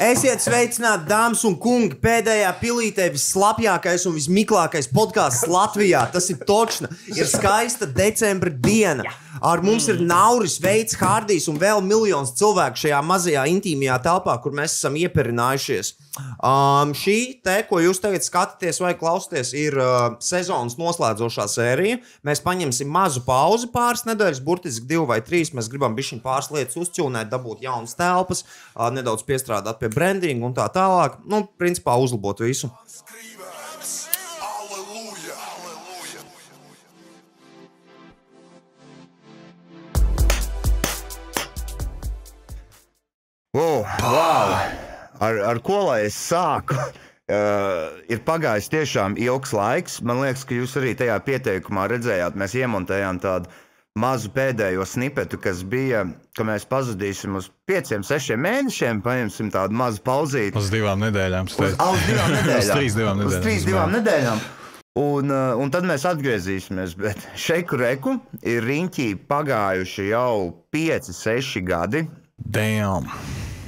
Esiet sveicināti, dāmas un kungi, pēdējā pilītē visslapjākais un vismiklākais podkāsts Latvijā. Tas ir točna, ir skaista decembra diena. Ar mums ir Nauris, Veids, Hārdijs un vēl miljons cilvēku šajā mazajā intīmajā telpā, kur mēs esam ieperinājušies. Šī te, ko jūs tagad skatāties vai klausāties, ir sezonas noslēdzošā sērija. Mēs paņemsim mazu pauzi pāris nedēļas, burtiski 2 vai 3. Mēs gribam bišķiņ pāris lietas uzķūnēt, dabūt jaunas telpas, nedaudz piestrādāt pie brandinga un tā tālāk. Nu, principā uzlabot visu. Wow. Ar ko lai es sāku? Ir pagājis tiešām ilgs laiks. Man liekas, ka jūs arī tajā pieteikumā redzējāt, mēs iemontējām tādu mazu pēdējo snipetu, kas bija, ka mēs pazudīsim uz 5-6 mēnešiem, paņemsim tādu mazu pauzīti. Uz 2 nedēļām. Uz 2 nedēļām. Uz 3 nedēļām. Un tad mēs atgriezīsimies, bet šeiku reku ir riņķī pagājuši jau 5-6 gadi.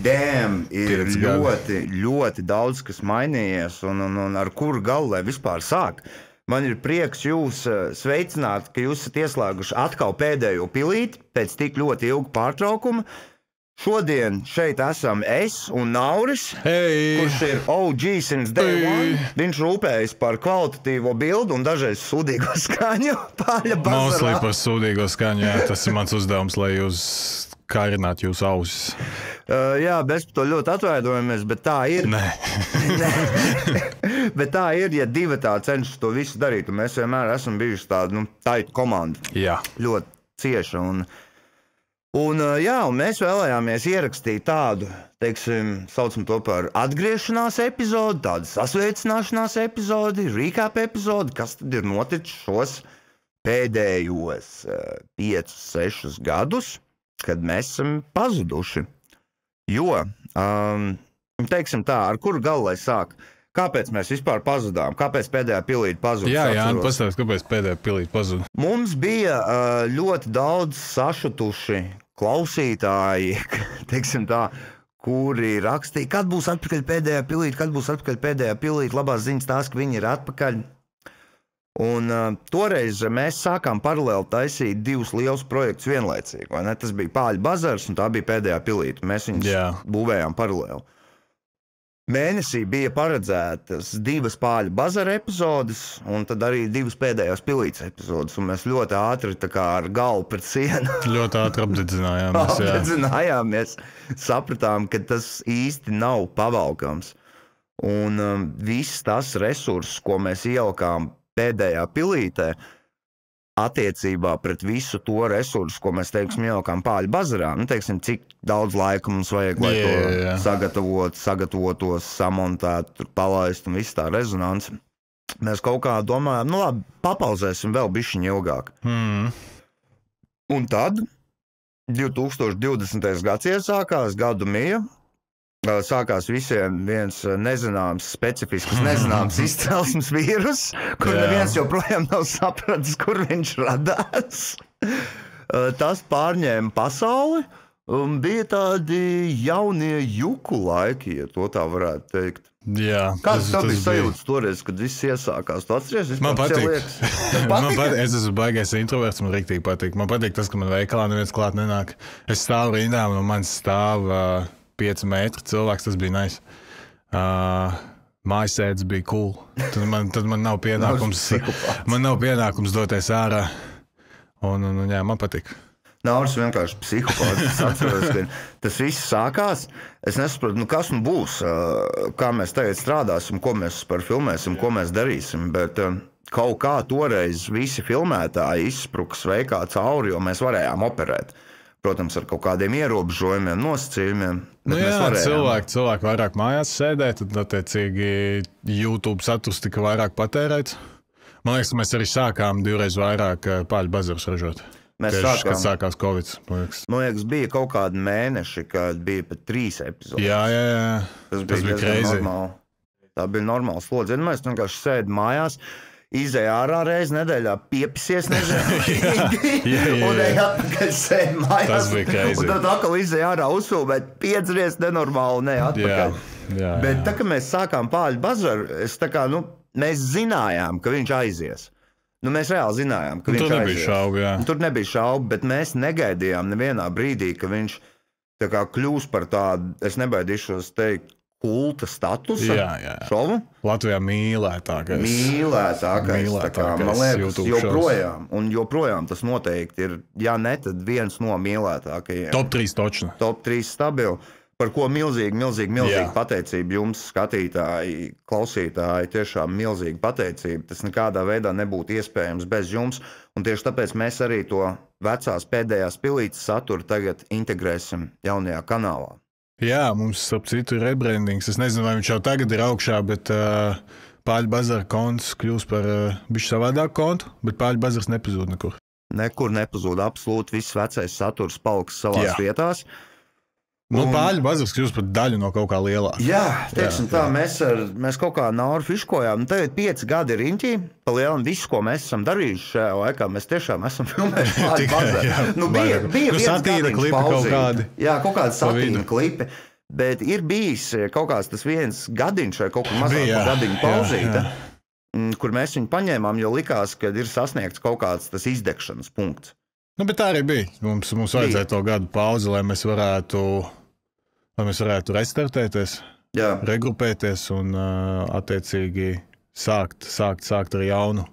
Damn, ir ļoti daudz, kas mainījies, un ar kuru galu lai vispār sāk. Man ir prieks jūs sveicināt, ka jūs esat ieslēguši atkal pēdējo pilīti pēc tik ļoti ilga pārtraukuma. Šodien šeit esam es un Nauris, kurš ir OG since day one. Viņš rūpējas par kvalitatīvo bildu un dažreiz sūdīgo skaņu. Mostly par sūdīgo skaņu, jā, tas ir mans uzdevums, lai jūs kārinātu jūsu ausis. Jā, mēs par to ļoti atvainojamies, bet tā ir. Nē. Bet tā ir, ja divi tā cenšas to visu darīt, un mēs vienmēr esam bijuši tāda, taita komanda. Jā. Ļoti cieša, un mēs vēlējāmies ierakstīt tādu, teiksim, saucam to par atgriešanās epizodi, tādu sasveicināšanās epizodi, recap epizodi, kas tad ir noticis šos pēdējos 5-6 gadus, kad mēs esam pazuduši. Jo, teiksim tā, ar kuru galu lai sāk? Kāpēc mēs vispār pazudām? Kāpēc pēdējā pilīte pazuda? Jā, pastāst, kāpēc pēdējā pilīte pazuda? Mums bija ļoti daudz sašutuši klausītāji, teiksim tā, kuri rakstīja, kad būs atpakaļ pēdējā pilīte, labās ziņas tās, ka viņi ir atpakaļ. Un toreiz mēs sākām paralēli taisīt 2 lielus projektus vienlaicīgi, vai ne? Tas bija Pāļu bazars un tā bija pēdējā pilīte. Mēs viņus būvējām paralēli. Mēnesī bija paredzētas 2 Pāļu bazara epizodes un tad arī 2 pēdējās pilītes epizodes. Un mēs ļoti ātri tā kā ar galvu pret sienu. Ļoti ātri apdedzinājāmies. Sapratām, ka tas īsti nav pavalkams. Un viss tas resurss, ko mēs ielikām pēdējā pilītē, attiecībā pret visu to resursu, ko mēs, teiksim, ielikām Pāļu bazarā, teiksim, cik daudz laika mums vajag, lai to sagatavotos, samontētu, palaistu un visu tā rezonanci. Mēs kaut kā domājām, labi, papauzēsim vēl bišķiņ ilgāk. Un tad 2020. gads iesākās, gadu mija, sākās visiem viens nezināms, specifisks nezināms izcelsmes vīrus, kur neviens joprojām nav sapratis, kur viņš radās. Tas pārņēma pasauli un bija tādi jaunie juku laiki, ja to tā varētu teikt. Jā. Kāds tev bija sajūtas toreiz, kad viss iesākās? Tu atceries? Man patīk. Es esmu baigais introverts, man riktīgi patīk. Man patīk tas, ka man veikalā neviens klāt nenāk. Es stāvu rindā un man stāv 5 metri cilvēks, tas bija nice. Mājasēdz bija cool. Tad man nav pienākums doties ārā. Un jā, man patīk. Nauris vienkārši psihopāts. Es atceros, ka tas viss sākās. Es nesaprotu, kas nu būs, kā mēs tagad strādāsim, ko mēs par filmēsim, ko mēs darīsim. Bet kaut kā toreiz visi filmētāji izspruka sveikā cauri, jo mēs varējām operēt. Protams, ar kaut kādiem ierobežojumiem, nosacījumiem. Cilvēki vairāk mājās sēdē, tad attiecīgi YouTube saturs tika vairāk patērēts. Man liekas, mēs arī sākām 2 reizes vairāk Pāļu bazarus ražot. Kad sākās Covid. Man liekas, bija kaut kādi mēneši, kad bija pat 3 epizodes. Jā. Tas bija crazy. Normāli. Tā bija normāla slodze. Mēs vienkārši sēdi mājās. izēja ārā reizi nedēļā, piepisies nežēlīgi, un ej atpakaļ sēd mājās. Tas bija crazy. Un tad atkal izēja ārā uzfilmēt, piedzries nenormāli, ne atpakaļ. Jā. Bet tā, kad mēs sākām Pāļu bazaru, mēs zinājām, ka viņš aizies. Mēs reāli zinājām, ka viņš aizies. Tur nebija šaubu, bet mēs negaidījām nevienā brīdī, ka viņš tā kā kļūs par tādu, es nebaidīšos teikt, kulta statusa šovu. Latvijā mīlētākais. Man liekas, joprojām tas noteikti ir, ja ne, tad viens no mīlētākajiem. Top 3 točna. Top 3 stabili. Par ko milzīgi pateicība jums, skatītāji, klausītāji, tiešām milzīgi pateicība. Tas nekādā veidā nebūtu iespējams bez jums, un tieši tāpēc mēs arī to vecās pēdējās pilītes saturu tagad integrēsim jaunajā kanālā. Jā, mums ap citu ir rebrandings. Es nezinu, vai viņš jau tagad ir augšā, bet Pāļu bazara konts kļūs par bišķi savādāku kontu, bet Pāļu bazars nepazūd nekur. Nekur nepazūd, absolūti viss vecais saturs paliks savās vietās. Pāļu bazars kļūst par daļu no kaut kā lielāka. Jā, teiksim tā, mēs kaut kā Nauru fiškojām. Tagad 5 gadi riņķī, pa lielam visu, ko mēs esam darījuši šajā laikā, mēs tiešām esam filmējuši Pāļu bazaru. Bija viens gadiņš pauzīt. Jā, kaut kāda satīna klipi. Bet ir bijis kaut kāds tas viens gadiņš vai kaut kur mazāk gadiņu pauzīta, kur mēs viņu paņēmām, jo likās, ka ir sasniegts kaut kāds tas izdegšanas punkts. Bet tā arī bija. Mums vajadzēja to gadu pauzi, lai mēs varētu restartēties, regrupēties un attiecīgi sākt ar jaunu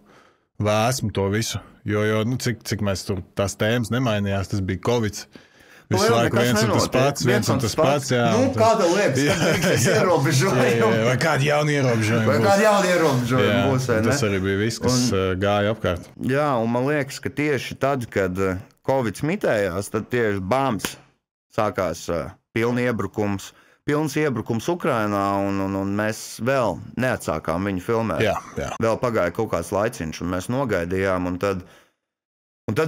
vēsmu to visu. Jo cik mēs tur tās tēmas nemainījās, tas bija Covid. Visu laiku viens un tas pats. Kāda liekas, kad beigsies ierobežojumi? Vai kādi jauni ierobežojumi būs. Tas arī bija viss, kas gāja apkārt. Jā, un man liekas, ka tieši tad, kad Covid mitējās, tad tieši bāms sākās pilns iebrukums Ukrainā, un mēs vēl neatsākām viņu filmēt. Vēl pagāja kaut kāds laiciņš, un mēs nogaidījām, un tad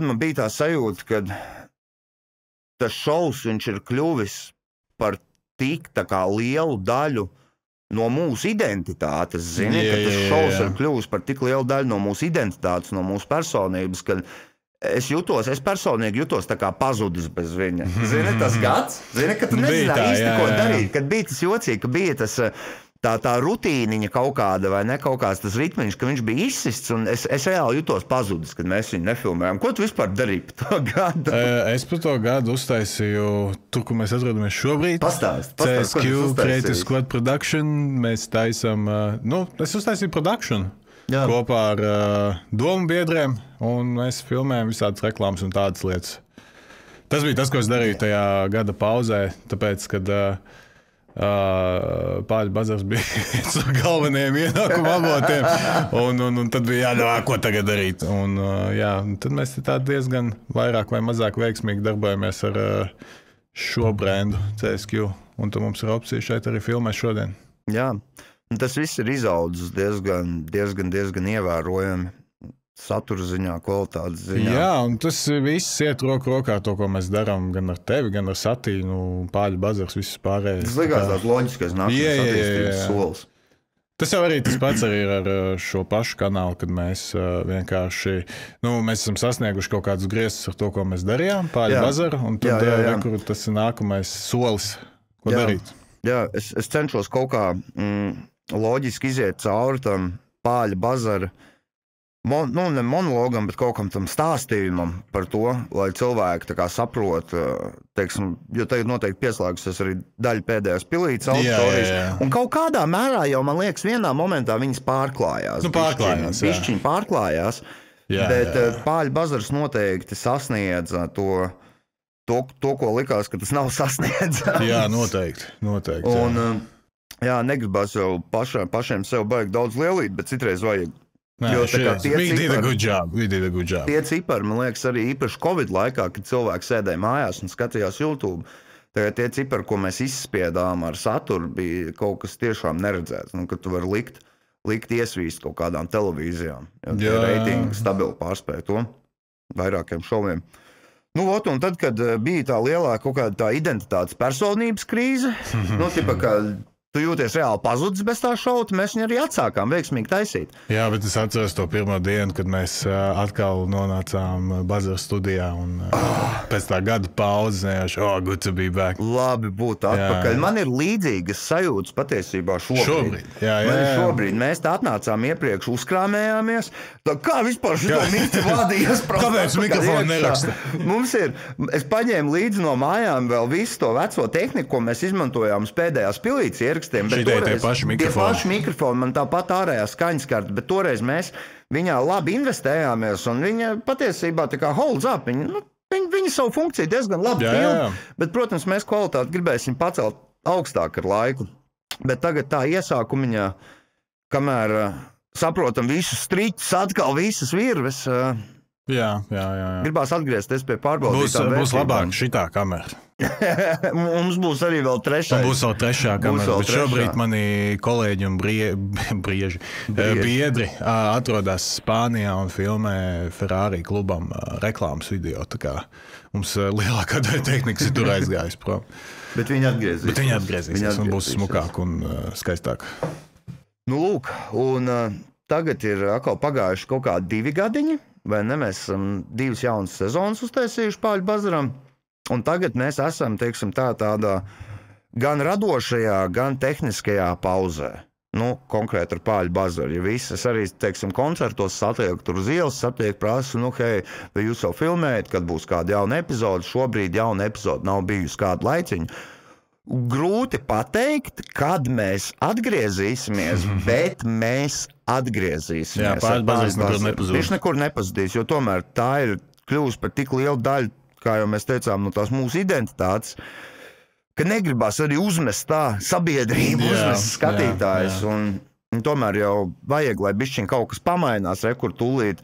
man bija tā sajūta, ka tas šovs viņš ir kļuvis par tik tā kā lielu daļu no mūsu identitātes, zini, ka tas šovs ir kļuvis par tik lielu daļu no mūsu identitātes, no mūsu personības, ka es personīgi jutos tā kā pazudis bez viņa. Zini, tas gads, zini, ka tu nezināji īsti, ko darīt, kad bija tas jocīgi, ka bija tas tā rutīniņa kaut kāda vai ne kaut kāds tas ritmiņš, ka viņš bija izsists, un es reāli jutos pazudis, kad mēs viņu nefilmējām. Ko tu vispār darīji par to gadu? Es par to gadu uztaisīju tur, kur mēs atrodamies šobrīd. Pastāst, CSQ, Creative Squad Production. Mēs taisam, es uztaisīju production kopā ar domu biedriem, un mēs filmējam visādas reklāmas un tādas lietas. Tas bija tas, ko es darīju tajā gada pauzē, tāpēc, kad Pāļu bazars bija viens no galvenajiem ienākuma avotiem, un tad bija jādomā, ko tagad darīt. Tad mēs diezgan vairāk vai mazāk veiksmīgi darbojamies ar šo brendu CSQ, un tad mums ir opcija šeit arī filmēt šodien. Jā, un tas viss ir izaudzis diezgan ievērojami. Satura ziņā, kvalitātes ziņā. Jā, un tas viss iet roku rokā to, ko mēs darām gan ar tevi, gan ar Satīnu, Pāļu bazars, viss pārējais. Tas likās tāds loģiskais nākamais attīstības solis. Tas jau arī tas pats arī ir ar šo pašu kanālu, kad mēs vienkārši, mēs esam sasnieguši kaut kādus griestus ar to, ko mēs darījām, Pāļu bazaru, un tad tas ir nākamais solis, ko darīt. Jā, es cenšos kaut kā loģiski iziet cauri tam Pāļu bazara ne monologam, bet kaut kam tam stāstījumam par to, lai cilvēki tā kā saprot, teiksim, jo tagad noteikti pieslēgusies arī daļa pēdējās pilītes auditorijas, un kaut kādā mērā jau, man liekas, vienā momentā viņas pārklājās. Bišķiņi pārklājās, bet Pāļu bazars noteikti sasniedza to, ko likās, ka tas nav sasniedzams. Jā, noteikti. Un, negribas jau pašiem sev baigi daudz lielīt, bet citreiz vajag. We did a good job. Tie cipari, man liekas, arī īpaši Covid laikā, kad cilvēki sēdēja mājās un skatījās YouTube, tie cipari, ko mēs izspiedām ar saturu, bija kaut kas tiešām neredzēts. Kad tu vari likt iesvīst kaut kādām televīzijām. Jo reitingi stabili pārspēja to vairākiem šoviem. Un tad, kad bija tā lielā kaut kāda tā identitātes personības krīze, tipa kā Tu jūties reāli pazudis bez tā šauta, mēs viņu arī atsākām veiksmīgi taisīt. Jā, bet es atceros to pirmo dienu, kad mēs atkal nonācām Bazara studijā un pēc tā gada pauzes nejauši, good to be back. Labi būt atpakaļ. Man ir līdzīgas sajūtas patiesībā šobrīd. Šobrīd mēs tā atnācām iepriekš, uzkrāmējāmies. Tā kā vispār šito mīti vādījies? Kāpēc mikrofonu neraksta? Mums ir, es paņēmu līdzi no mājām vēl visu to veco tehniku, ko mēs izmantojām uz pēdējās pilītes ierakstiem. Tie paši mikrofoni, man tāpat ārējā skaņas karta, bet toreiz mēs viņā labi investējāmies, un viņa patiesībā tā kā holds up, viņa savu funkciju diezgan labi pilda, bet, protams, mēs kvalitāti gribēsim pacelt augstāk ar laiku. Bet tagad tā iesākumiņā, kamēr saprotam visus striķus, atkal visas virves, gribās atgriezties pie pārbaudītām vērtībām. Būs labāk šitā kamera. Mums būs arī vēl trešais. Būs vēl trešā kamera, bet šobrīd mani kolēģi un biedri atrodas Spānijā un filmē Ferrari klubam reklāmas video. Tā kā mums lielākā daļa tehnikas ir tur aizgājis prom. Bet viņi atgriezīsies un būs smukāk un skaistāk. Nu, lūk, un tagad ir atkal pagājuši kaut kādi 2 gadiņi, vai ne? Mēs esam 2 jaunas sezonas uztaisījuši Pāļu bazaram. Un tagad mēs esam, teiksim, tādā gan radošajā, gan tehniskajā pauzē. Konkrēti ar Pāļu bazaru. Ja visas arī, teiksim, koncertos satiek tur uz ielas, satiek prasa, hei, vai jūs jau filmējat, kad būs kāda jauna epizode? Šobrīd jauna epizode nav bijusi kādu laiciņu. Grūti pateikt, kad mēs atgriezīsimies, bet mēs atgriezīsimies. Jā, Pāļu bazars nekur nepazudīs. Viņš nekur nepazudīs, jo tomēr tā ir kļūst par tik lielu daļu, kā jau mēs teicām, no tās mūsu identitātes, ka negribās arī uzmest tā sabiedrību, uzmest skatītājus. Un tomēr jau vajag, lai bišķiņ kaut kas pamainās, kur tūlīt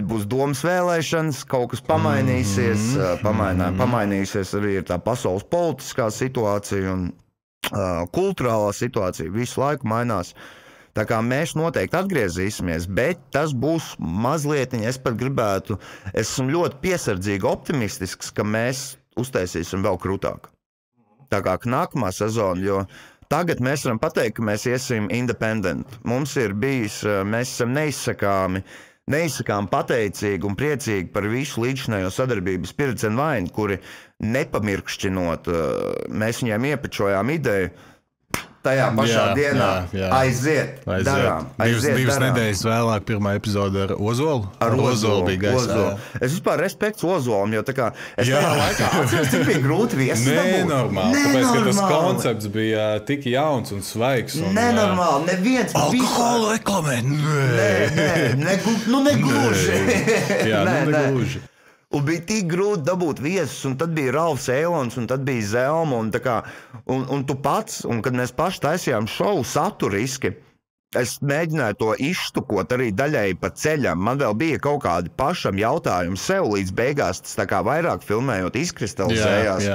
būs domas vēlēšanas, kaut kas pamainīsies, pamainīsies arī ir tā pasaules politiskā situācija un kulturālā situācija visu laiku mainās. Tā kā mēs noteikti atgriezīsimies, bet tas būs mazliet, es pat gribētu, esmu ļoti piesardzīgi optimistisks, ka mēs uztaisīsim vēl krūtāk. Tā kā nākamā sezona, jo tagad mēs varam pateikt, ka mēs iesim independent. Mums ir bijis, mēs esam neizsakām pateicīgi un priecīgi par visu līdzinējo sadarbību Spirits and Wine, kuri nepamirkšķinot, mēs viņiem iepečojām ideju, tajā pašā dienā aiziet, darām. Divas nedēļas vēlāk pirmā epizode ar Ozolu. Ar Ozolu bija gaisā. Es vispār respektu Ozolam, jo tā kā es tajā laikā atceros, cik bija grūti viesis dabūt. Nenormāli, tāpēc, ka tas koncepts bija tik jauns un svaigs. Nenormāli, neviens. Alkoholu reklamē? Negluži. Jā, negluži. Un bija tik grūti dabūt viesus, un tad bija Ralfs Eilons, un tad bija Zelma, un tu pats, un kad mēs paši taisījām šovu saturiski, es mēģināju to izštukot arī daļēji pa ceļam. Man vēl bija kaut kādi pašam jautājumi sev līdz beigās, tas tā kā vairāk filmējot izkristalizējās,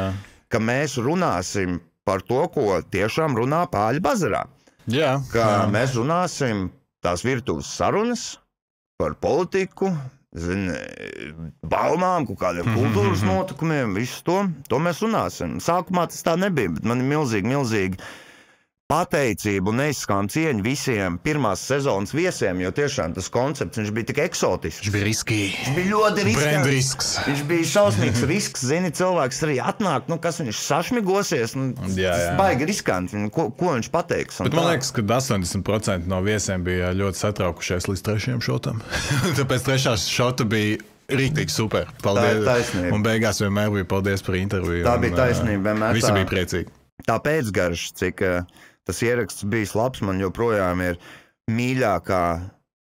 ka mēs runāsim par to, ko tiešām runā Pāļu bazarā. Mēs runāsim tās virtuves sarunas par politiku, baumām, kaut kādiem kultūras notikumiem, visu to mēs runāsim. Sākumā tas tā nebija, bet man ir milzīgi pateicība un neizskām cieņa visiem pirmās sezonas viesiem, jo tiešām tas koncepts, viņš bija tik eksotisks. Viņš bija riskī. Viņš bija ļoti risks. Viņš bija šausmīgs risks, zini, cilvēks arī atnāk, kas viņš sašmigosies, tas baigi riskanti, ko viņš pateiks. Bet man liekas, ka 80% no viesiem bija ļoti satraukušies līdz 3. šotam. Tāpēc 3. šota bija rīktīgi super. Paldies. Tā ir taisnība. Un beigās vienmēr bija paldies par interviju. Tā bija taisnība. Visi bija priecīgi. Tā pēcgarša, cik tas ieraksts bijis labs, man joprojām ir mīļākā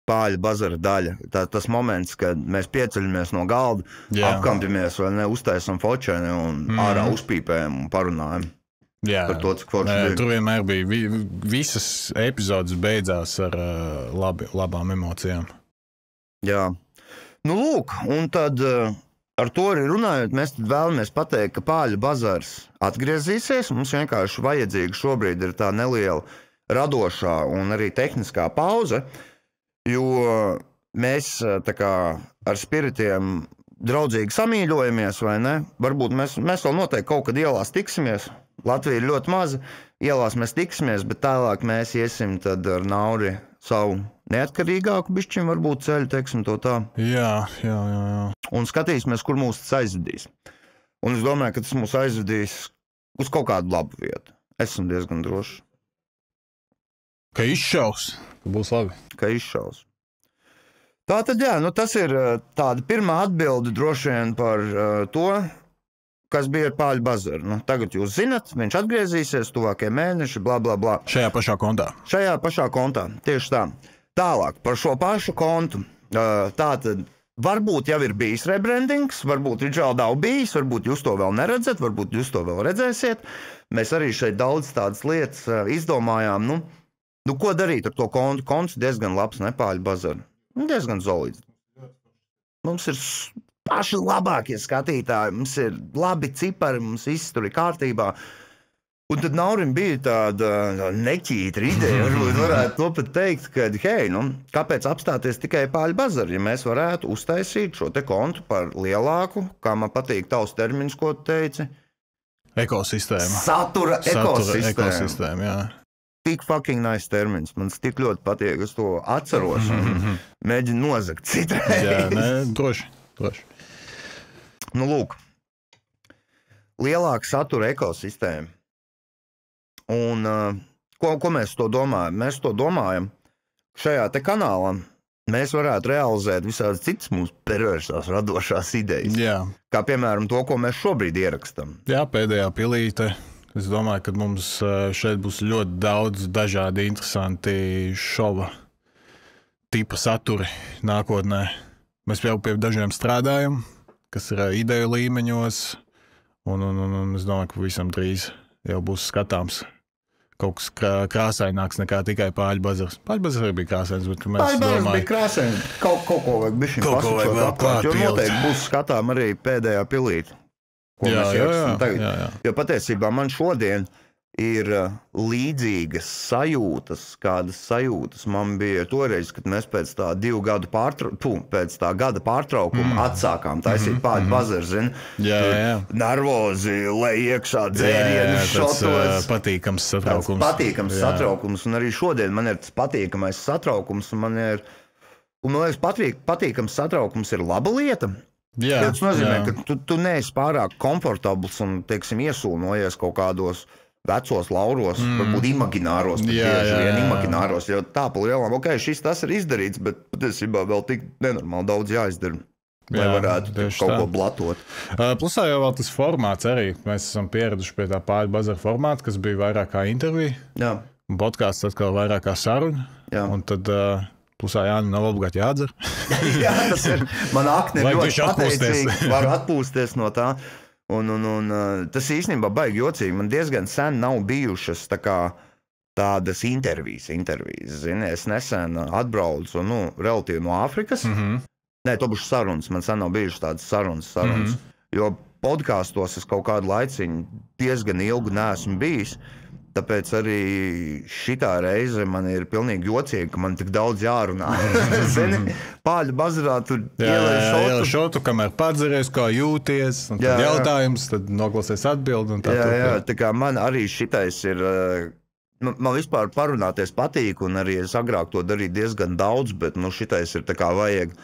Pāļu bazara daļa. Tas moments, kad mēs pieceļamies no galda, apkampjamies vai ne, uztaisam fočeni un ārā uzpīpējam un parunājam. Par to, cik forši bija. Tur vienmēr bija, visas epizodes beidzās ar labām emocijām. Jā. Nu, lūk, un tad ar to arī runājot, mēs tad vēlamies pateikt, ka Pāļu bazars atgriezīsies. Mums vienkārši vajadzīga šobrīd ir tā neliela radošā un arī tehniskā pauze, jo mēs tā kā ar Spiritiem draudzīgi samīļojamies, vai ne? Varbūt mēs vēl noteikti kaut kad ielās tiksimies. Latvija ir ļoti maza, ielās mēs tiksimies, bet tālāk mēs iesim tad ar Nauri savu neatkarīgāku bišķiņu varbūt ceļu, teiksim to tā. Jā. Un skatīsimies, kur mūs tas aizvedīs. Un es domāju, ka tas mūs aizvedīs uz kaut kādu labu vietu. Esmu diezgan drošs. Ka izšaus, ka būs labi. Ka izšaus. Tātad, jā, tas ir tāda pirmā atbilde droši vien par to, kas bija ar Pāļu bazaru. Tagad jūs zinat, viņš atgriezīsies tuvākie mēneši, bla, bla, bla. Šajā pašā kontā. Tieši tā. Tālāk, par šo pašu kontu. Tātad, varbūt jau ir bijis rebrandings, varbūt viņš vēl nav bijis, varbūt jūs to vēl neredzat, varbūt jūs to vēl redzēsiet. Mēs arī šeit daudz tādas lietas izdomājām. Ko darīt ar to kontu? Konts diezgan labs, ne Pāļu bazaru. Diezgan solīds. Mums ir paši labākie skatītāji, mums ir labi cipari, mums viss tur ir kārtībā. Un tad Naurim bija tāda neķītra ideja, varbūt varētu to pat teikt, ka, hei, kāpēc apstāties tikai Pāļu bazaru, ja mēs varētu uztaisīt šo te kontu par lielāku, kā man patīk tavs termins, ko tu teici? Ekosistēma. Satura ekosistēma, jā. Tik fucking nice termins. Man tik ļoti patīk, es to atceros un mēģinu nozagt citreiz. Jā, droši. Lūk. Lielāka satura ekosistēma. Un ko mēs to domājam? Mēs to domājam, šajā te kanālā mēs varētu realizēt visādas citas mūsu perversās radošās idejas. Jā. Kā piemēram to, ko mēs šobrīd ierakstam. Jā, pēdējā pilīte. Es domāju, ka mums šeit būs ļoti daudz dažādi interesanti šova tipa saturi nākotnē. Mēs jau pie dažiem strādājam, kas ir ideju līmeņos, un es domāju, ka visam drīz jau būs skatāms kaut kas krāsaināks nekā tikai Pāļu bazars. Pāļu bazars arī bija krāsains, bet mēs domājam... Pāļu bazars bija krāsains, kaut ko vajag bišķiņ pasakot apkārt, jo noteikti būs skatām arī pēdējā pilīte. Jā. Jo patiesībā man šodien ir līdzīgas sajūtas, kādas sajūtas man bija toreiz, kad mēs pēc tā gada pārtraukuma atsākām taisīt Pāļu bazaru, zini? Jā. Nervozi, lai iekšā dzērienu šotos. Patīkams satraukums. Patīkams satraukums, un arī šodien man ir tas patīkamais satraukums, un man liekas, patīkams satraukums ir laba lieta. Jā, tas nozīmē, ka tu neesi pārāk komfortabls un, teiksim, iesūnojies kaut kādos vecos lauros, varbūt imagināros, imagināros, jo tā pa lielam, šis tas ir izdarīts, bet patiesībā vēl tik nenormāli daudz jāizdara, lai varētu kaut ko blatot. Plusā jau vēl tas formāts arī. Mēs esam pieraduši pie tā Pāļu bazara formāta, kas bija vairāk kā intervija. Jā. Un podcasts atkal vairāk kā saruna. Jā. Un tad... Plusā nav obligāti jādzer. Jā, tas ir. Man akne ir ļoti pateicīgi. Varu atpūsties no tā. Un tas īstenībā baigi jocīgi. Man diezgan sen nav bijušas tādas intervijas. Zini, es nesen atbraucu relatīvi no Āfrikas. Nē, to būšu sarunas. Man sen nav bijušas tādas sarunas. Jo podkastos es kaut kādu laiciņu diezgan ilgu neesmu bijis. Tāpēc arī šitā reize man ir pilnīgi jocīgi, ka man tik daudz jārunā. Zini, Pāļu bazarā tur ielēj šotu, kamēr padzeries, kā jūties, un tad jautājums, tad noklausies atbildi. Jā, tā kā man arī šitais ir, man vispār parunāties patīk, un arī es agrāk to darīju diezgan daudz, bet šitais ir tā kā vajag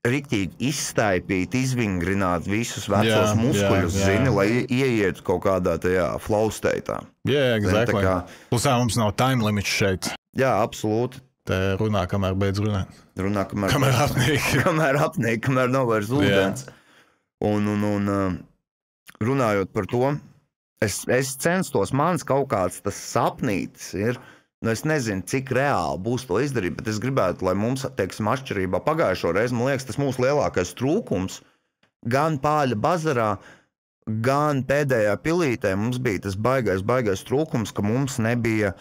riktīgi izstaipīt, izvingrināt visus vecos muskuļus, zini, lai ieietu kaut kādā tajā flow state'ā. Jā, exactly. Plusā mums nav time limits šeit. Jā, absolūti. Te runā, kamēr beidz runāt. Runā, kamēr apnīk. kamēr nav vairs ūdens. Un runājot par to, es censtos, mans kaut kāds tas sapnītis ir, es nezinu, cik reāli būs to izdarīt, bet es gribētu, lai mums, teiksim, atšķirībā pagājušo reizi, man liekas, tas mūsu lielākais trūkums gan Pāļu bazarā, gan pēdējā pilītē mums bija tas baigais trūkums, ka mums nebija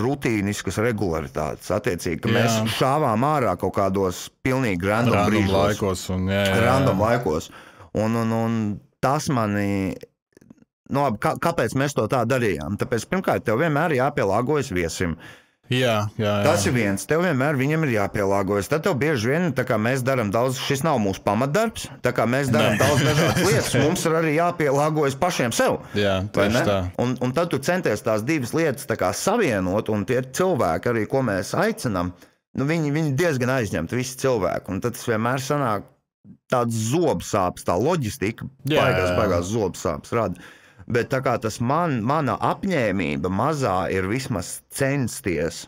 rutīniskas regularitātes. Attiecīgi, ka mēs šāvām ārā kaut kādos pilnīgi random brīžos. Random laikos. Un tas mani... Kāpēc mēs to tā darījām? Tāpēc, pirmkārt, tev vienmēr jāpielāgojas viesim. Jā. Tas ir viens. Tev vienmēr viņam ir jāpielāgojas. Tad tev bieži vien, tā kā mēs darām daudz, šis nav mūsu pamatdarbs, tā kā mēs darām daudz dažādas lietas, mums ir arī jāpielāgojas pašiem sev. Jā, tieši tā. Un tad tu centies tās divas lietas tā kā savienot, un tie cilvēki arī, ko mēs aicinām, viņi diezgan aizņemti, visi cilvēki. Un tad tas vienmēr sanāk tāds zobsāpes, tā loģistika, baigās zobsāpes rada. Bet tā kā tas mana apņēmība mazā ir vismaz censties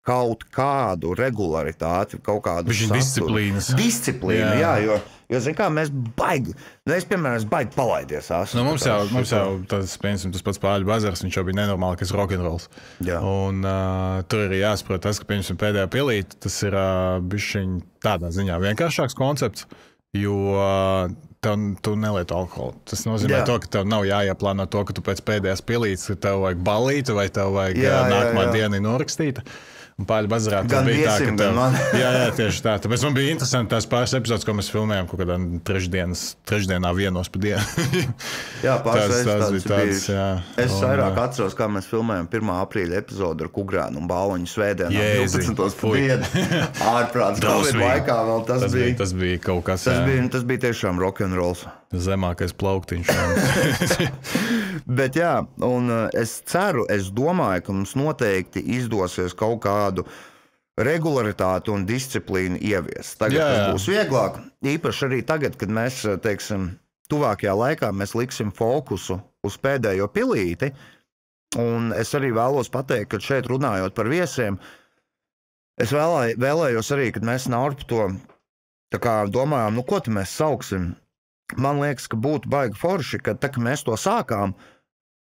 kaut kādu regularitāti, kaut kādu disciplīnas. Disciplīnu, jā, jo zin kā, mēs baigi, es, piemēram, baigi palaidies. Mums jau tas pats Pāļu bazars, viņš jau bija nenormālākais rock'n'rolls. Un tur ir jāsaprot tas, ka, piemēram, pēdējā pilīte, tas ir bišķiņ tādā ziņā vienkāršāks koncepts, jo tu nelieto alkoholu. Tas nozīmē to, ka tev nav jāieplāno to, ka tu pēc pēdējās pilītes, ka tev vajag balīti vai tev vajag nākamā diena norakstīta. Un Pāļu bazarā tas bija tā, ka tev... Jā, tieši tā. Tāpēc man bija interesanti tās pāris epizodes, ko mēs filmējām kaut kādā trešdienā vienos pa dienu. Jā, pāris reizes tāds bija. Es vairāk atceros, kā mēs filmējām 1. aprīļa epizodu ar Kugrānu un Bāloņu svētdienā 12. pa dienu. Ārprāts Covid laikā vēl tas bija kaut kas. Tas bija tiešām rock'n'rolls. Zemākais plauktiņš. Bet jā, un es domāju, ka mums noteikti izdosies kaut kādu regularitāti un disciplīnu ieviest. Tagad tas būs vieglāk. Īpaši arī tagad, kad mēs, teiksim, tuvākajā laikā mēs liksim fokusu uz pēdējo pilīti. Un es arī vēlos pateikt, ka šeit runājot par viesiem, es vēlējos arī, kad mēs Naurpu to tā kā domājām, ko te mēs sauksim. Man liekas, ka būtu baigi forši, ka tā, ka mēs to sākām,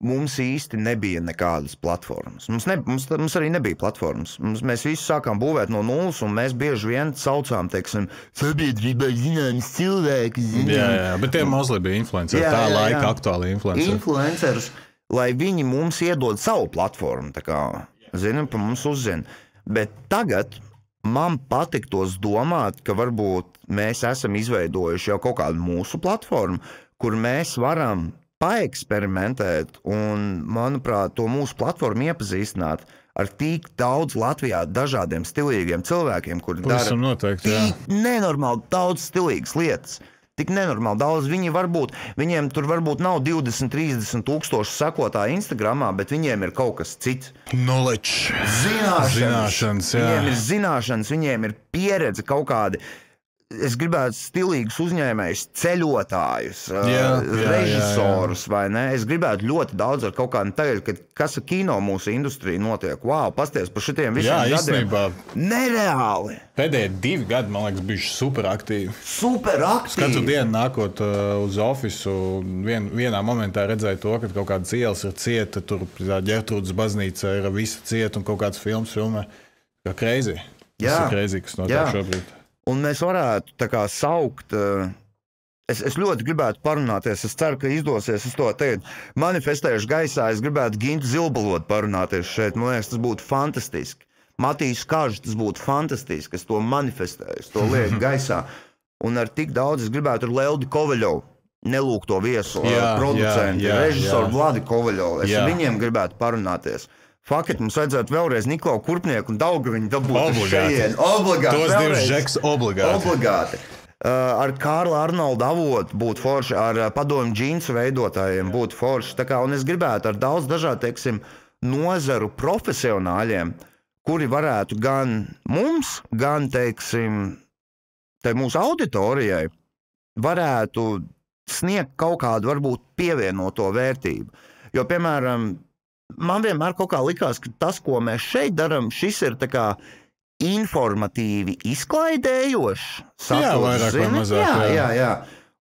mums īsti nebija nekādas platformas. Mums arī nebija platformas. Mēs visi sākām būvēt no nulles, un mēs bieži vien saucām, teiksim, sabiedrībai zināms cilvēki. Jā, bet tie mazliet bija influenceri, tā laika aktuāli influenceri. Influencerus, lai viņi mums iedod savu platformu, tā kā, pa mums uzzina. Bet tagad man patiktos domāt, ka varbūt mēs esam izveidojuši jau kaut kādu mūsu platformu, kur mēs varam paeksperimentēt un, manuprāt, to mūsu platformu iepazīstināt ar tik daudz Latvijā dažādiem stilīgiem cilvēkiem, kuri dara tik nenormāli daudz stilīgas lietas. Tik nenormāli daudz. Viņiem tur varbūt nav 20-30 tūkstoši sekotāji Instagramā, bet viņiem ir kaut kas cits. Knowledge. Zināšanas, viņiem ir zināšanas, viņiem ir pieredze kaut kādi. Es gribētu stilīgus uzņēmējus, ceļotājus, režisorus, vai ne? Es gribētu ļoti daudz ar kaut kādiem tagad, kas ar kino mūsu industrija notiek. Wow, pasties par šitiem visiem gadiem. Īstenībā. Nereāli. Pēdējie 2 gadi, man liekas, bijuši superaktīvi. Superaktīvi. Katru dienu nākot uz ofisu, vienā momentā redzēju to, ka kaut kādas ielas ir cieta, tur Ģertrūdas baznīca ir visa cieta un kaut kāds filmas filmē. Kā crazy. Tas ir crazy, kas notiek šobrīd. Un mēs varētu tā kā saukt, es ļoti gribētu parunāties, es ceru, ka izdosies, es to tagad manifestējuši gaisā, es gribētu Gintu Zilbalotu parunāties šeit, man liekas, tas būtu fantastiski. Matīs Kažs, tas būtu fantastiski, es to manifestēju, es to lieku gaisā. Un ar tik daudz es gribētu ar Leldi Kovaļovu, nelūgto viesu, producentu, režisoru Vladi Kovaļovu, es ar viņiem gribētu parunāties. Fakti, mums vajadzētu vēlreiz Niklau Kurpnieku un Daugaviņu dabūt šajien. Obligāti. Tos divus žeks obligāti. Ar Kārla Arnolda Avotu būtu forši, ar Padomju džīnsu veidotājiem būtu forši. Tā kā, un es gribētu ar daudz dažādu, teiksim, nozaru profesionāļiem, kuri varētu gan mums, gan, teiksim, tai mūsu auditorijai, varētu sniegt kaut kādu, varbūt, pievienoto vērtību. Jo, piemēram, man vienmēr kaut kā likās, ka tas, ko mēs šeit darām, šis ir tā kā informatīvi izklaidējošs saturs. Jā, vairāk vai mazāk. Jā.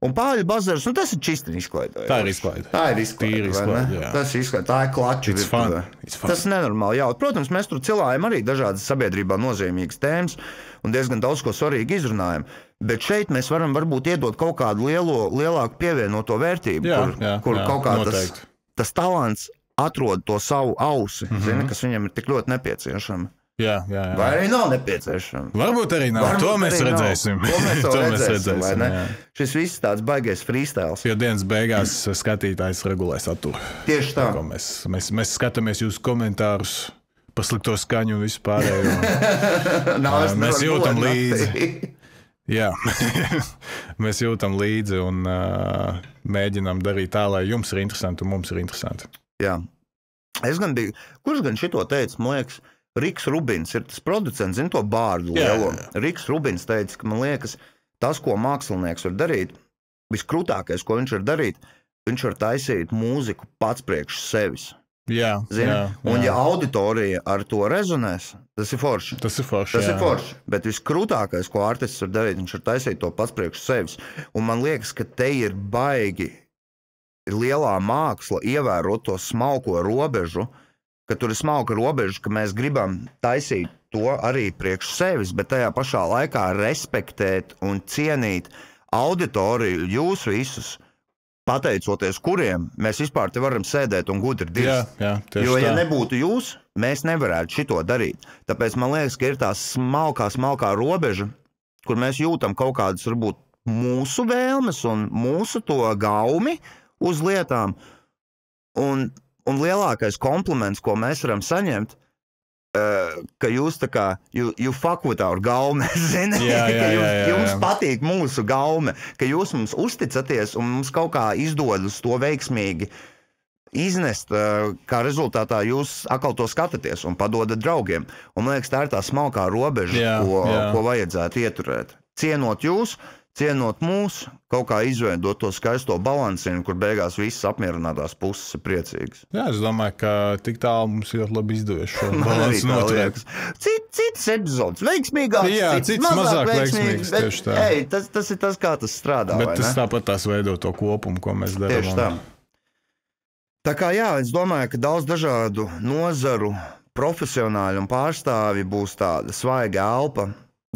Un Pāļu bazars, tas ir čisti izklaidējošs. Tā ir izklaide. Tas ir izklaide. Tā ir klača virtuvē. Tas nenormāli jaut. Protams, mēs tur cilājam arī dažādas sabiedrībā nozīmīgas tēmas un diezgan daudz ko svarīgi izrunājam. Bet šeit mēs varam varbūt iedot kaut kādu lielāku pievienoto vērtību, kur kaut kā tas talants atrod to savu ausi, kas viņam ir tik ļoti nepieciešama. Jā. Vai arī nav nepieciešama. Varbūt arī nav. To mēs redzēsim. To mēs redzēsim. Šis viss tāds baigais freestyles. Jo dienas beigās skatītājs regulē saturu. Tieši tā. Mēs skatāmies jūsu komentārus, Par slikto skaņu un visu pārējo. Mēs jūtam līdzi. Jā, mēs jūtam līdzi un mēģinām darīt tā, lai jums ir interesanti un mums ir interesanti. Jā. Kurš gan šito teica, man liekas, Riks Rubins ir tas producents, zin to bārdu lielo. Riks Rubins teica, ka man liekas, tas, ko mākslinieks var darīt, viskrūtākais, ko viņš var darīt, viņš var taisīt mūziku pats priekš sevis. Jā. Un ja auditorija ar to rezonēs, tas ir forši. Tas ir forši. Bet viskrūtākais, ko artists var darīt, viņš var taisīt to pats priekš sevis. Un man liekas, ka te ir baigi lielā māksla ievērot to smalko robežu, ka tur ir smalka robeža, ka mēs gribam taisīt to arī priekš sevis, bet tajā pašā laikā respektēt un cienīt auditoriju, jūs visus, pateicoties kuriem mēs vispār te varam sēdēt un gudri dirst. Jo, ja nebūtu jūs, mēs nevarētu šito darīt. Tāpēc man liekas, ka ir tā smalkā robeža, kur mēs jūtam kaut kādas, varbūt, mūsu vēlmes un mūsu to gaumi uz lietām. Un lielākais kompliments, ko mēs varam saņemt, ka jūs tā kā, you fuck with our gaume, zini? Ka jums patīk mūsu gaume, ka jūs mums uzticaties un mums kaut kā izdodas to veiksmīgi iznest, kā rezultātā jūs atkal to skatāties un padodat draugiem. Un, man liekas, tā ir tā smalkā robeža, ko vajadzētu ieturēt. Cienot jūs, cienot mūs, kaut kā izveidot to skaisto balansinu, kur beigās visas apmierinātās puses ir priecīgas. Jā, es domāju, ka tik tālu mums ir labi izdevies šo balansu noturēt. Cits epizods veiksmīgāks, cits mazāk veiksmīgs, bet, tas ir tas, kā tas strādā. Bet tas tāpat tās veido to kopumu, ko mēs darām. Tieši tā. Tā kā jā, es domāju, ka daudz dažādu nozaru profesionāļu un pārstāvi būs tāda svaiga elpa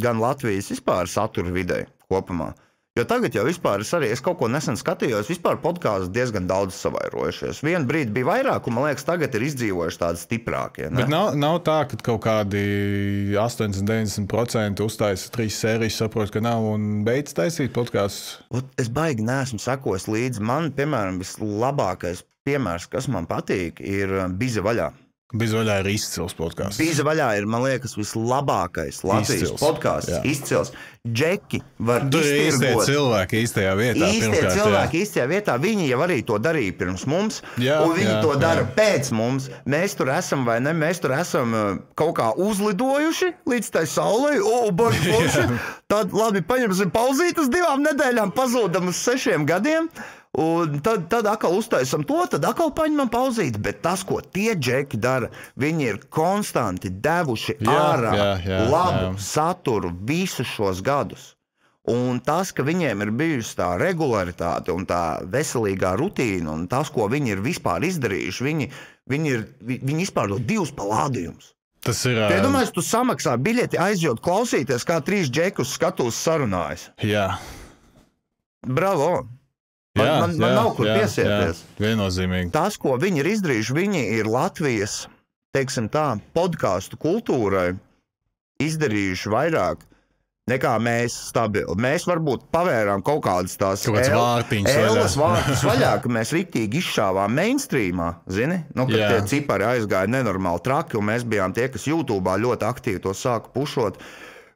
gan Latvijas vispār satura videi kopumā. Jo tagad jau vispār es kaut ko nesen skatījos, vispār podkāstu diezgan daudz savairojušies. Vienu brīdi bija vairāk, un man liekas, tagad ir izdzīvojuši tādi stiprākie. Ne? Bet nav tā, ka kaut kādi 80-90% uztaisa 3 sērijas, saprot, ka nav un beidz taisīt podkāstus. Es baigi neesmu sekojis līdzi. Man, piemēram, vislabākais piemērs, kas man patīk, ir Bize vaļā. Bize vaļā ir izcils podkāsts. Bize vaļā ir, man liekas, vislabākais Latvijas podkāsts. Izcils. Džeki var iztirgot. Īstie cilvēki īstajā vietā. Īstie cilvēki īstajā vietā. Viņi jau arī to darīja pirms mums, un viņi to dara pēc mums. Mēs tur esam, vai ne? Mēs tur esam kaut kā uzlidojuši līdz tai saulei. Tad labi, paņemsim pauzīt uz 2 nedēļām, pazūdam uz 6 gadiem. Un tad atkal uztaisam to, tad atkal paņemam pauzīt. Bet tas, ko tie džeki dara, viņi ir konstanti devuši ārā labu saturu visus šos gadus. Un tas, ka viņiem ir bijusi tā regularitāte un tā veselīgā rutīna un tas, ko viņi ir vispār izdarījuši, viņi izpārdod 2 palādījumus. Tas ir... Ja domāju, tu samaksā biļeti aizjūt klausīties, kā 3 džekus skatos sarunājas. Jā. Bravo! Man nav kur piesieties. Viennozīmīgi. Tas, ko viņi ir izdarījuši, viņi ir Latvijas, teiksim tā, podkāstu kultūrai izdarījuši vairāk nekā mēs stabili. Mēs varbūt pavērām kaut kādas tās ēlas vārtiņas vaļā, ka mēs riktīgi izšāvām mainstreamā, zini? Kad tie cipari aizgāja nenormāli traki, un mēs bijām tie, kas YouTube'ā ļoti aktīvi to sāka pušot.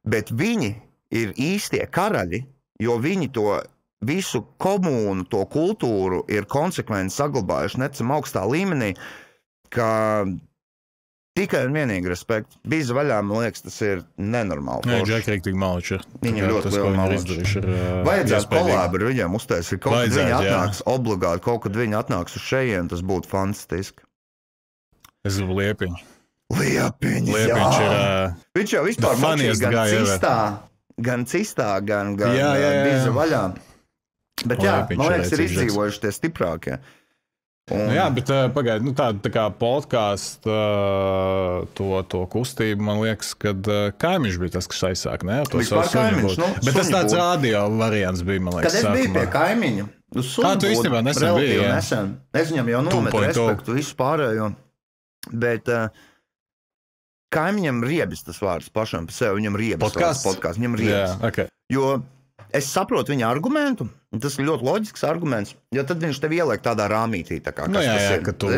Bet viņi ir īstie karaļi, jo viņi to visu komūnu, to kultūru ir konsekventi saglabājuši necam augstā līmenī, ka tikai un vienīgi respekti. Bize vaļā, man liekas, tas ir nenormāli. Jā, Džeki riktīgi maliči. Viņi ļoti liela maliči. Vajadzētu kolābu ar viņiem uztaisīt. Kaut kad viņi atnāks obligāti, kaut kad viņi atnāks uz šejien, tas būtu fantastiski. Es gribu Liepiņu. Liepiņš, jā. Viņš jau vispār močīja gan cistā, gan Bize vaļā. Bet jā, man liekas, ir izdzīvojuši tie stiprākie. Jā, bet pagaid, tā kā podkāstu to kustību, man liekas, kad Kaimiņš bija tas, kas aizsāk, ne? Vispār Kaimiņš, bet tas tāds radio variants bija, man liekas, kad es biju pie Kaimiņa, uz Suņu tu īstenībā nesen biji, jā? Es viņam jau nometu respektu, visu pārējo, bet Kaimiņam riebis tas vārds pašam pa sevi, viņam riebis podkāsts, viņam riebis. Jo es saprotu viņa argumentu, un tas ir ļoti loģisks arguments, jo tad viņš tev ieliek tādā rāmītī, tā kā kas tas ir. Ka tu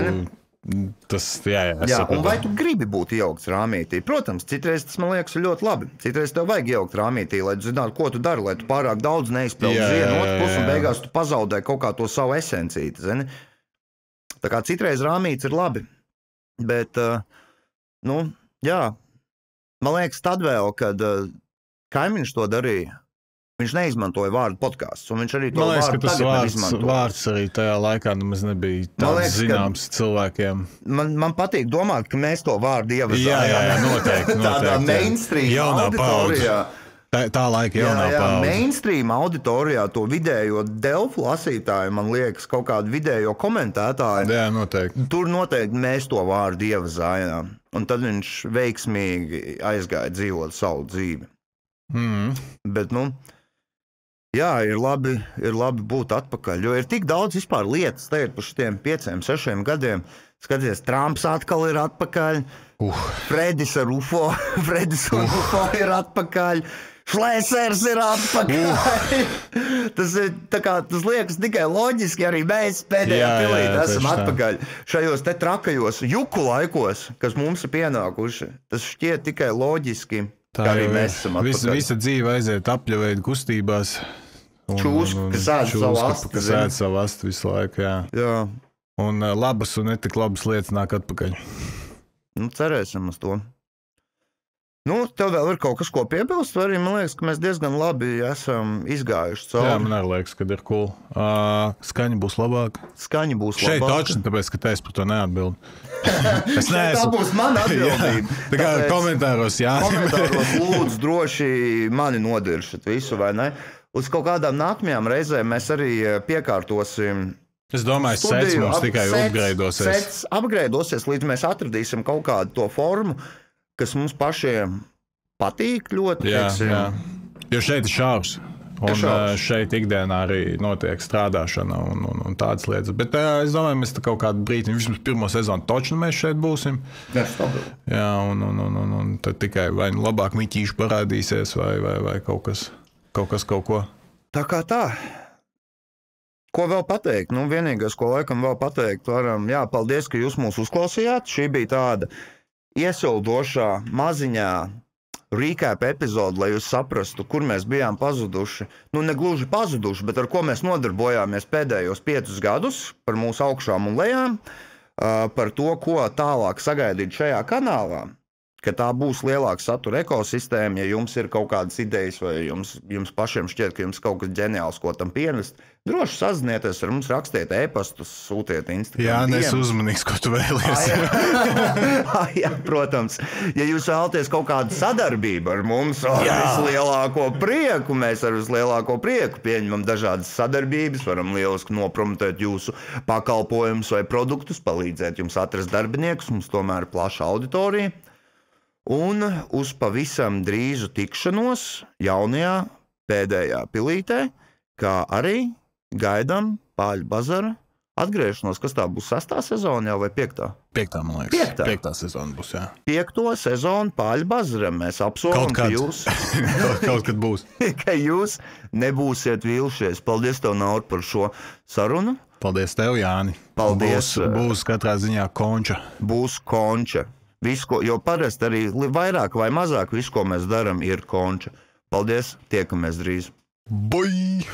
Tas, jā, un vai tu gribi būt iejaukts rāmītī? Protams, citreiz tas, man liekas, ir ļoti labi. Citreiz tev vajag iejaukt rāmītī, lai tu zinātu, ko tu dari, lai tu pārāk daudz neizpildi zienu otru pusi un beigās tu pazaudē kaut kā to savu esencīti, zini? Tā kā citreiz rāmīts ir labi, bet, jā, man liekas tad vēl, kad kaimiņš to darīja, viņš neizmantoja vārdu podcasts, un viņš arī to vārdu tagad neizmantoja. Vārds arī tajā laikā nemaz nebija tāds zināms cilvēkiem. Man patīk domāt, ka mēs to vārdu ievazājām. Jā, noteikti. Tādā mainstream auditorijā. Tā laika jaunā paudze. Mainstream auditorijā to vidējo Delfu lasītāju, man liekas, kaut kādu vidējo komentētāju. Jā, noteikti. Tur noteikti mēs to vārdu ievazājām. Un tad viņš veiksmīgi aizgāja dzīvot savu dzīvi. Bet, jā, ir labi būt atpakaļ, jo ir tik daudz vispār lietas te ir par šitiem 5-6 gadiem. Skaties, Trumps atkal ir atpakaļ, Fredis ar UFO ir atpakaļ, Šlēsers ir atpakaļ. Tas liekas tikai loģiski, arī mēs pēdējā pilīt esam atpakaļ. Šajos te trakajos juku laikos, kas mums ir pienākuši, tas šķiet tikai loģiski, ka arī mēs esam atpakaļ. Visa dzīve aiziet apļaveid kustībās. Čūska, kas ēd savu asti visu laiku, jā. Un labas un netik labas lietas nāk atpakaļ. Cerēsim uz to. Tev vēl ir kaut kas, ko piebilst, vai arī man liekas, ka mēs diezgan labi esam izgājuši cauri. Jā, man arī liekas, ka ir cool. Skaņa būs labāka. Šeit točni, tāpēc, ka te es par to neatbildu. Tā būs mana atbildība. Tā kā komentāros, jā. Komentāros lūdzu droši mani nodiršat visu, vai ne? Uz kaut kādām nākamajām reizēm mēs arī piekārtosim. Es domāju, sets mums tikai upgraidosies. Sets upgraidosies, līdz mēs atradīsim kaut kādu to formu, kas mums pašiem patīk ļoti. Jā. Jo šeit ir šaurs. Un šeit ikdienā arī notiek strādāšana un tādas lietas. Bet es domāju, mēs kaut kādu brīdi, vismaz pirmo sezonu točni mēs šeit būsim. Jā, un tad tikai vai labāk miķīši parādīsies vai kaut ko. Tā kā tā. Ko vēl pateikt? Vienīgais, ko laikam vēl pateikt varam, paldies, ka jūs mūs uzklausījāt. Šī bija tāda iesildošā maziņā recap epizode, lai jūs saprastu, kur mēs bijām pazuduši. Negluži pazuduši, bet ar ko mēs nodarbojāmies pēdējos 5 gadus, par mūsu augšām un lejām, par to, ko tālāk sagaidīt šajā kanālā, ka tā būs lielāka satura ekosistēma, ja jums ir kaut kādas idejas vai jums pašiem šķiet, ka jums kaut kas ģeniāls, ko tam pienest. Droši sazinieties ar mums, rakstiet e-pastus, sūtiet Instagram. Jā, nes uzmanīgs, ko tu vēlies. Jā, protams. Ja jūs vēlaties kaut kādu sadarbību ar mums, ar vislielāko prieku, mēs ar vislielāko prieku pieņemam dažādas sadarbības, varam lieliski nopromotēt jūsu pakalpojumus vai produktus, palīdzēt jums atrast darbiniekus, mums tomēr ir plaša auditorija. Un uz pavisam drīzu tikšanos jaunajā pēdējā pilītē, kā arī gaidām Pāļu bazara atgriešanos. Kas tā būs 6. sezona jau vai 5? 5, man liekas. 5. sezona būs, jā. 5. sezonu Pāļu bazaram mēs apsolam, ka jūs kaut kad būs. Ka jūs nebūsiet vīlušies. Paldies tev, Naur, par šo sarunu. Paldies tev, Jāni. Paldies. Būs katrā ziņā konča. Būs konča. Jo parasti arī vairāk vai mazāk visu, ko mēs darām, ir konča. Paldies, tiekamies drīz. Bye!